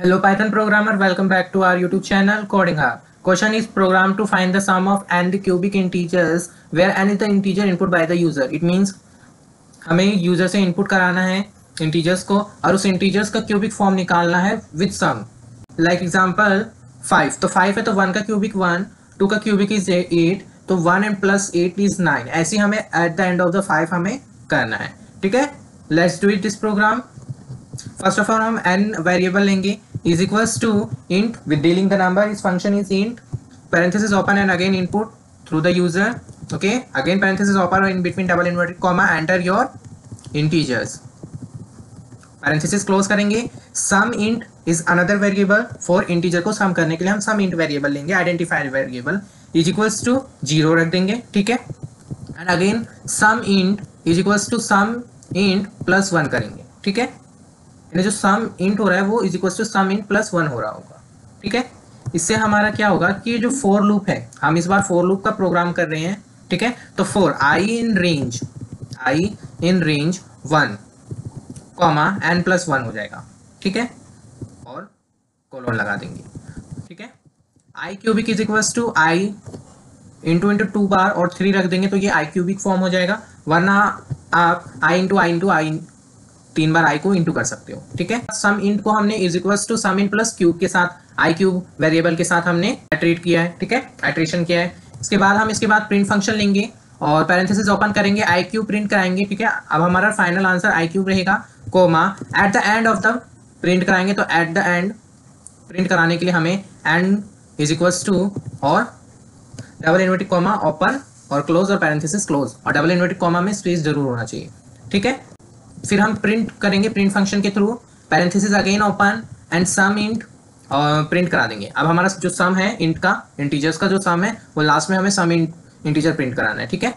Hello Python programmer, welcome back to our YouTube channel Coding Hub. Question is programmed to find the sum of n the cubic integers where n is the integer input by the user. It means हमें user से input कराना है integers को और उस integers का cubic form निकालना है विद सम. लाइक एग्जांपल 5, तो 5 है तो 1 का क्यूबिक 1, 2 का क्यूबिक इज 8, तो 1 and प्लस 8 इज 9. ऐसे हमें at the end of the 5 हमें करना है. ठीक है, let's do it this program. First of all हम n वेरिएबल लेंगे is equals to int with dealing the number. Its function is int, parenthesis open and again input through the user. Okay, again parenthesis open in between double inverted comma, enter your integers, parenthesis close करेंगे. sum int is another variable. for integer को sum करने के लिए हम sum int variable लेंगे. identifier variable is equals to 0 रख देंगे. ठीक है, and again sum int is equals to sum int plus 1 करेंगे. ठीक है, जो सम इंट हो रहा है वो is equal to sum int plus 1 हो रहा होगा. ठीक है, इससे हमारा क्या होगा कि जो फॉर लूप है, हम इस बार फॉर लूप का प्रोग्राम कर रहे हैं. ठीक है, तो for I in range 1 comma n plus 1 हो जाएगा. ठीक है, और कोलोन लगा देंगे. ठीक है, I cubic is equal to I into 2 बार और 3 रख देंगे तो ये आई क्यूबिक फॉर्म हो जाएगा. वरना आप आई इंटू आई 3 बार आई को इंटू कर सकते हो. ठीक है, सम इंट को हमने is equals to sum int plus cube के साथ आई क्यूब वेरिएबल के साथ हमने ट्रीट किया है. ठीक है, आइट्रेशन किया है. इसके बाद प्रिंट फंक्शन लेंगे और पैरेंथेसिस ओपन करेंगे, आई क्यूब प्रिंट कराएंगे. ठीक है, अब हमारा फाइनल आंसर आई क्यूब रहेगा, comma at the end of the print कराएंगे. तो एट द एंड प्रिंट कराने के लिए हमें एंड इज इक्वल्स टू और डबल इन्वर्टेड कॉमा ओपन और क्लोज और पैरेंथेसिस क्लोज और डबल इन्वर्टेड कॉमा में स्पेस जरूर होना चाहिए. ठीक है, फिर हम प्रिंट करेंगे प्रिंट फंक्शन के through, parenthesis again open and sum int और प्रिंट करा देंगे. अब हमारा जो सम है इंट का, इंटीजर्स का जो सम है वो लास्ट में हमें सम इंटीजर प्रिंट कराना है. ठीक है,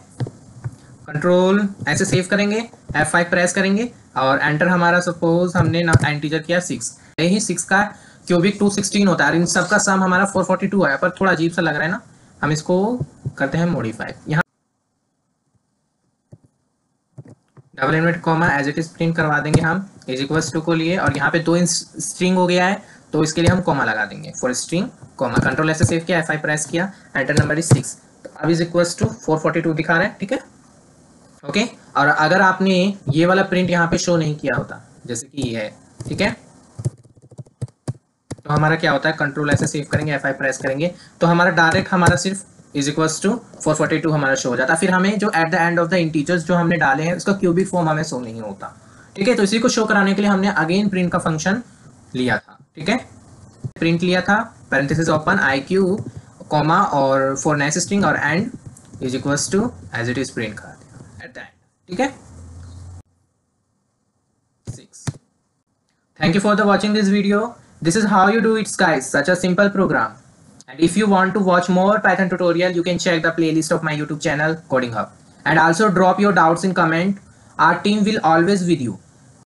कंट्रोल ऐसे सेव करेंगे, F5 प्रेस करेंगे और एंटर. हमारा सपोज हमने ना इंटीजर किया 6, यही 6 का क्यूबिक 216 होता है और इन सब का सम हमारा 442 है. पर थोड़ा अजीब सा लग रहा है ना, हम इसको करते हैं मॉडिफाई. यहाँ double inverted comma as it is print करवा देंगे हम इज इक्वल्स टू को लिए, और यहाँ पे 2 स्ट्रिंग हो गया है तो इसके लिए हम कॉमा लगा देंगे फॉर स्ट्रिंग कॉमा. कंट्रोल ऐसे सेव किया, F5 प्रेस किया, एंटर नंबर इज 6. तो अब इज इक्वल्स टू 442 दिखा रहा है. ठीक है, ओके. और अगर आपने ये वाला प्रिंट यहाँ पे शो नहीं किया होता जैसे कि ये है, ठीक है, तो हमारा क्या होता है, कंट्रोल ऐसे सेव करेंगे, F5 प्रेस करेंगे तो हमारा डायरेक्ट हमारा सिर्फ इज इक्वल्स टू 442 हमारा शो हो जाता. फिर हमें जो eight the end of the integers जो हमने डाले हैं उसका क्यूबिक फॉर्म हमें शो नहीं होता. ठीक है, तो इसी को शो कराने के लिए हमने अगेन प्रिंट का फंक्शन लिया था. ठीक है, प्रिंट लिया था, parenthesis open i cube comma और फॉर नेक्स्ट स्ट्रिंग और end is equals to as it is print करा दिया एट द एंड. ठीक है, 6. Thank you for the watching this video. This is how you do it, guys. Such a simple program. And if you want to watch more Python tutorial, you can check the playlist of my YouTube channel Coding Hub. And also drop your doubts in comment. Our team will always with you.